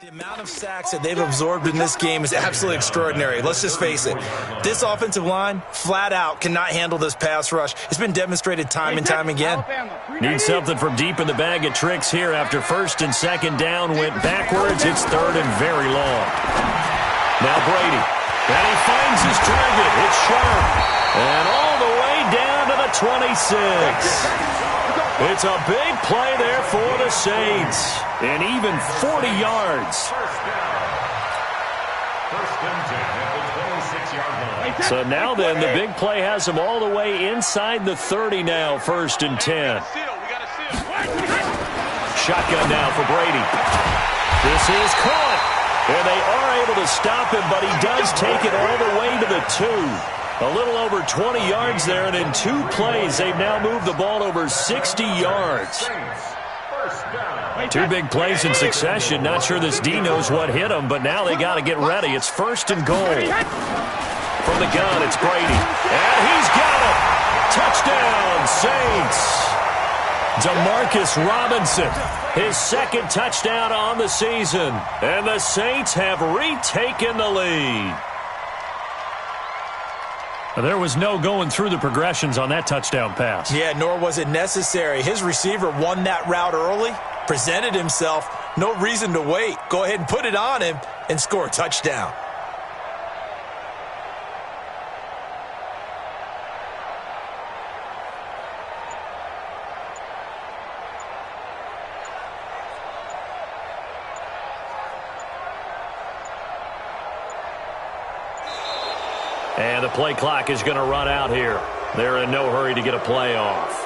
The amount of sacks that they've absorbed in this game is absolutely extraordinary. Let's just face it. This offensive line, flat out, cannot handle this pass rush. It's been demonstrated time and time again. Need something from deep in the bag of tricks here after first and second down went backwards. It's third and very long. Now Brady. And he finds his target. It's sharp. And all the way down to the 26. It's a big play there for the Saints. And even 40 yards. So now then, the big play has them all the way inside the 30 now, first and 10. Shotgun now for Brady. This is caught. And they are able to stop him, but he does take it all the way to the 2. A little over 20 yards there, and in 2 plays, they've now moved the ball over 60 yards. 2 big plays in succession. Not sure this D knows what hit him, but now they got to get ready. It's first and goal. From the gun, it's Brady. And he's got it. Touchdown, Saints. Demarcus Robinson, his second touchdown on the season. And the Saints have retaken the lead. There was no going through the progressions on that touchdown pass. Yeah, nor was it necessary. His receiver won that route early, presented himself, no reason to wait. Go ahead and put it on him and score a touchdown. And the play clock is going to run out here. They're in no hurry to get a play off.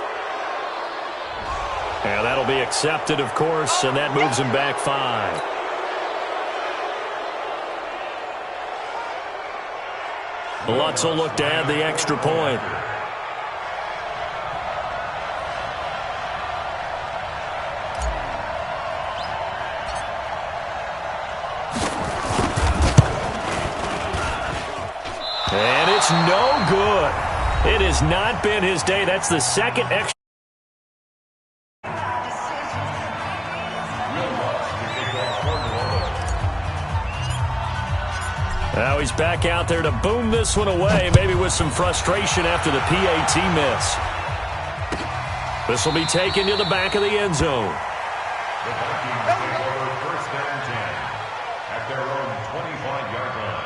And that'll be accepted, of course, and that moves him back 5. Lutz will look to add the extra point. And it's no good. It has not been his day. That's the second extra. Now he's back out there to boom this one away, maybe with some frustration after the PAT miss. This will be taken to the back of the end zone. The Vikings take over first and 10 at their own 25-yard line.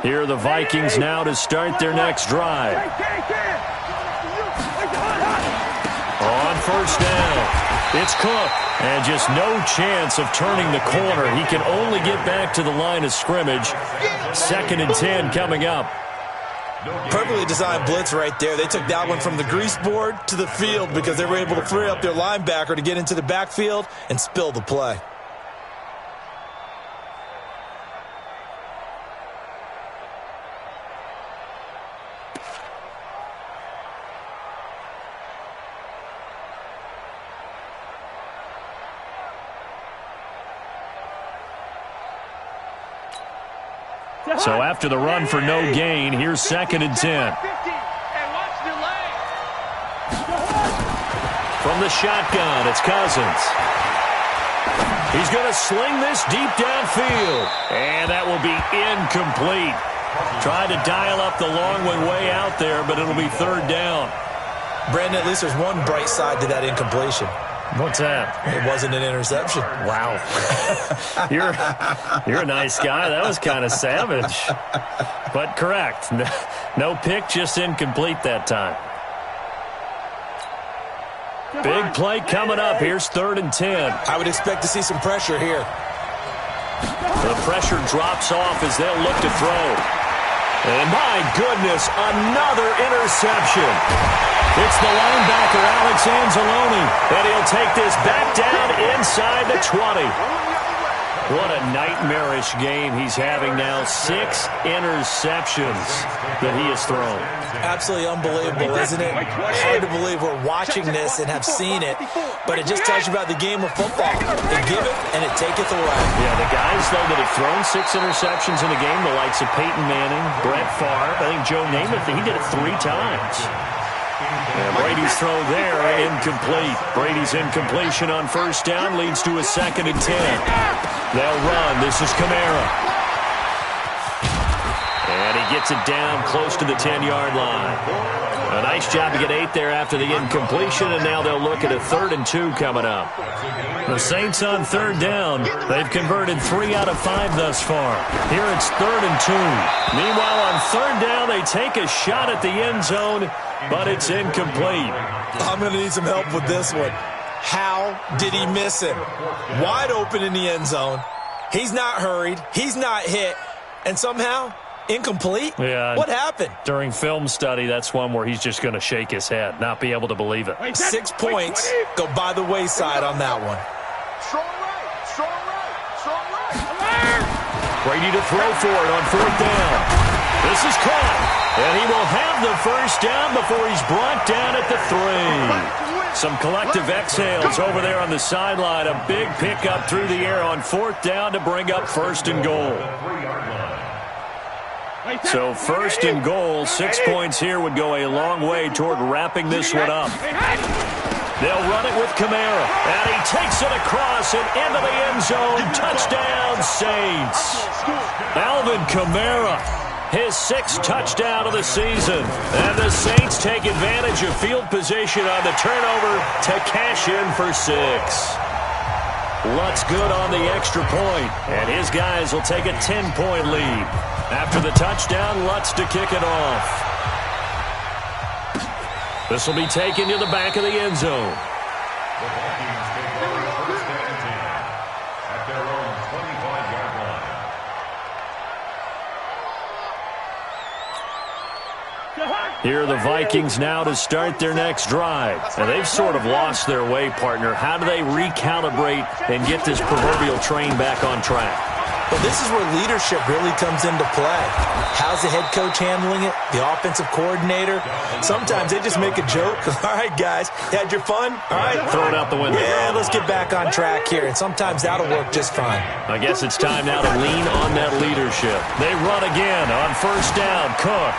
Here are the Vikings now to start their next drive. On first down, it's Cook. And just no chance of turning the corner. He can only get back to the line of scrimmage. Second and 10 coming up. Perfectly designed blitz right there. They took that one from the grease board to the field because they were able to free up their linebacker to get into the backfield and spill the play. So after the run for no gain, here's second and 10. From the shotgun, it's Cousins. He's going to sling this deep downfield. And that will be incomplete. Tried to dial up the long one way out there, but it'll be third down. Brandon, at least there's one bright side to that incompletion. What's that? It wasn't an interception. Wow. You're a nice guy. That was kind of savage. But correct. No pick, just incomplete that time. Big play coming up. Here's third and 10. I would expect to see some pressure here. The pressure drops off as they'll look to throw. And my goodness, another interception. It's the linebacker, Alex Anzalone, and he'll take this back down inside the 20. What a nightmarish game he's having now. 6 interceptions that he has thrown. Absolutely unbelievable, isn't it? Hard to believe we're watching this and have seen it, but it just tells you about the game of football. They give it, and it taketh away. Yeah, the guys, though, that have thrown 6 interceptions in a game, the likes of Peyton Manning, Brett Favre, I think Joe Namath, he did it 3 times. And Brady's throw there, incomplete. Brady's incompletion on first down leads to a 2nd and 10. They'll run. This is Kamara. And he gets it down close to the 10-yard line. A nice job to get 8 there after the incompletion, and now they'll look at a 3rd and 2 coming up. The Saints on 3rd down. They've converted 3 out of 5 thus far. Here it's 3rd and 2. Meanwhile, on 3rd down, they take a shot at the end zone, but it's incomplete. I'm going to need some help with this one. How did he miss him? Wide open in the end zone. He's not hurried. He's not hit. And somehow, incomplete? Yeah. What happened? During film study, that's one where he's just going to shake his head, not be able to believe it. 6 points go by the wayside on that one. Brady to throw for it on 4th down. This is caught, and he will have the first down before he's brought down at the 3. Some collective exhales over there on the sideline. A big pickup through the air on 4th down to bring up 1st and goal. So 1st and goal, 6 points here would go a long way toward wrapping this one up. They'll run it with Kamara, and he takes it across and into the end zone. Touchdown, Saints. Alvin Kamara, his 6th touchdown of the season. And the Saints take advantage of field position on the turnover to cash in for 6. Lutz good on the extra point, and his guys will take a 10-point lead. After the touchdown, Lutz to kick it off. This will be taken to the back of the end zone. The Vikings take over 1st and 10 at their own 25-yard line. Here are the Vikings now to start their next drive. And they've sort of lost their way, partner. How do they recalibrate and get this proverbial train back on track? Well, this is where leadership really comes into play. How's the head coach handling it? The offensive coordinator? Sometimes they just make a joke. All right, guys, you had your fun? All right. Throw it out the window. Yeah, let's get back on track here. And sometimes that'll work just fine. I guess it's time now to lean on that leadership. They run again on 1st down. Cook.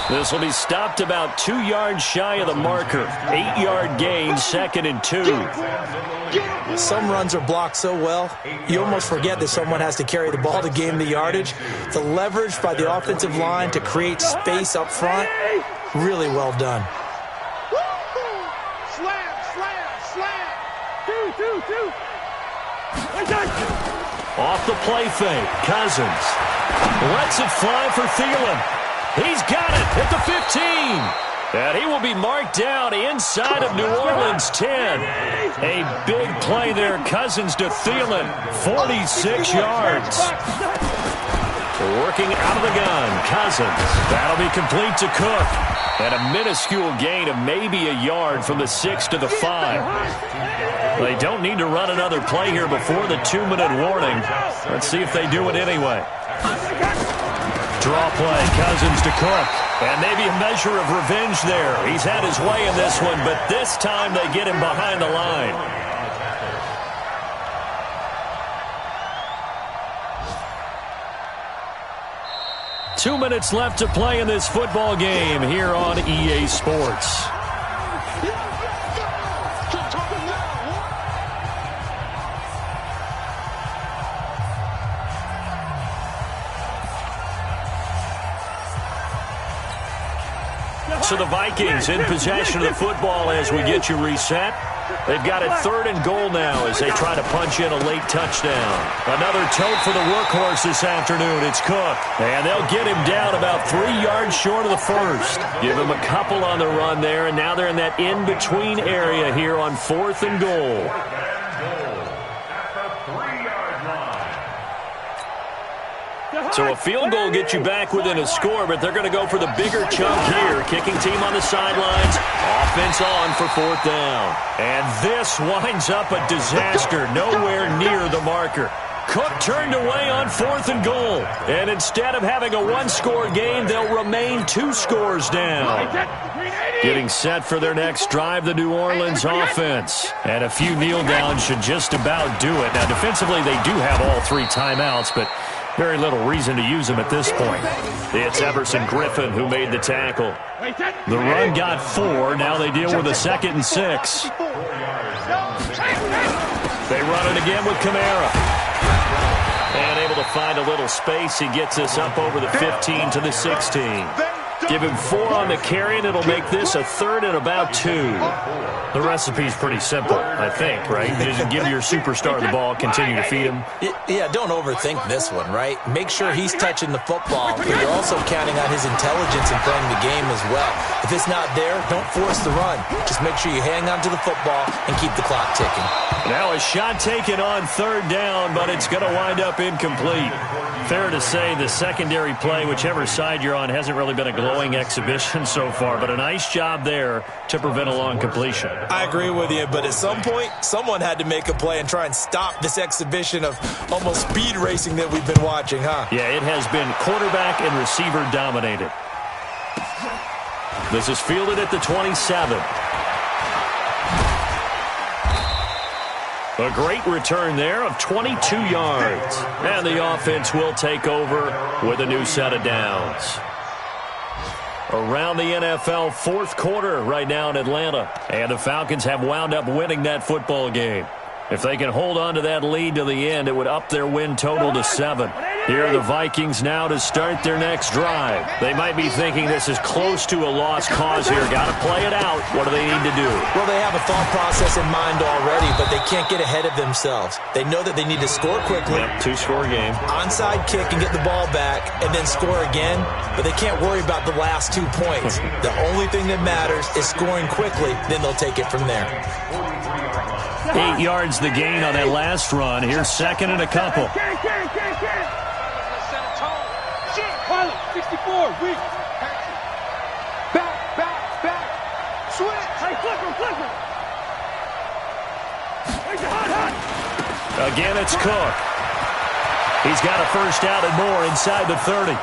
This will be stopped about 2 yards shy of the marker. 8-yard gain, 2nd and 2. Some runs are blocked so well, you almost forget that someone has to carry the ball to gain the yardage. The leverage by the offensive line to create space up front, really well done. Off the play fake, Cousins lets it fly for Thielen. He's got it at the 15. And he will be marked down inside of New Orleans 10. A big play there, Cousins to Thielen, 46 yards. Working out of the gun, Cousins. That'll be complete to Cook. And a minuscule gain of maybe a yard from the 6 to the 5. They don't need to run another play here before the 2-minute warning. Let's see if they do it anyway. Draw play, Cousins to Cook. And maybe a measure of revenge there. He's had his way in this one, but this time they get him behind the line. Two minutes left to play in this football game here on EA Sports. So the Vikings in possession of the football as we get you reset. They've got it 3rd and goal now as they try to punch in a late touchdown. Another tote for the workhorse this afternoon. It's Cook. And they'll get him down about 3 yards short of the first. Give him a couple on the run there, and now they're in that in-between area here on 4th and goal. So a field goal gets you back within a score, but they're going to go for the bigger chunk here. Kicking team on the sidelines. Offense on for 4th down. And this winds up a disaster. Nowhere near the marker. Cook turned away on 4th and goal. And instead of having a 1-score game, they'll remain 2 scores down. Getting set for their next drive, the New Orleans offense. And a few kneel downs should just about do it. Now, defensively, they do have all 3 timeouts, but Very little reason to use him at this point. It's Everson Griffin who made the tackle. The run got 4. Now they deal with a 2nd and 6. They run it again with Kamara. And able to find a little space. He gets us up over the 15 to the 16. Give him 4 on the carry, and it'll make this a 3rd and about 2. The recipe's pretty simple, I think, right? You just give your superstar the ball, continue to feed him. Yeah, don't overthink this one, right? Make sure he's touching the football, but you're also counting on his intelligence in playing the game as well. If it's not there, don't force the run. Just make sure you hang on to the football and keep the clock ticking. Now a shot taken on 3rd down, but it's going to wind up incomplete. Fair to say the secondary play, whichever side you're on, hasn't really been a glowing exhibition so far, but a nice job there to prevent a long completion. I agree with you, but at some point, someone had to make a play and try and stop this exhibition of almost speed racing that we've been watching, huh? Yeah, it has been quarterback and receiver dominated. This is fielded at the 27. A great return there of 22 yards. And the offense will take over with a new set of downs. Around the NFL, 4th quarter right now in Atlanta. And the Falcons have wound up winning that football game. If they can hold on to that lead to the end, it would up their win total to 7. Here are the Vikings now to start their next drive. They might be thinking this is close to a lost cause here. Got to play it out. What do they need to do? Well, they have a thought process in mind already, but they can't get ahead of themselves. They know that they need to score quickly. Yep, 2-score game. Onside kick and get the ball back and then score again, but they can't worry about the last 2 points. The only thing that matters is scoring quickly, then they'll take it from there. 8 yards the gain on that last run. Here's 2nd and a couple. 64, weak. Back. Switch. Hey, flipper. Again, it's Cook. He's got a 1st down and more inside the 30.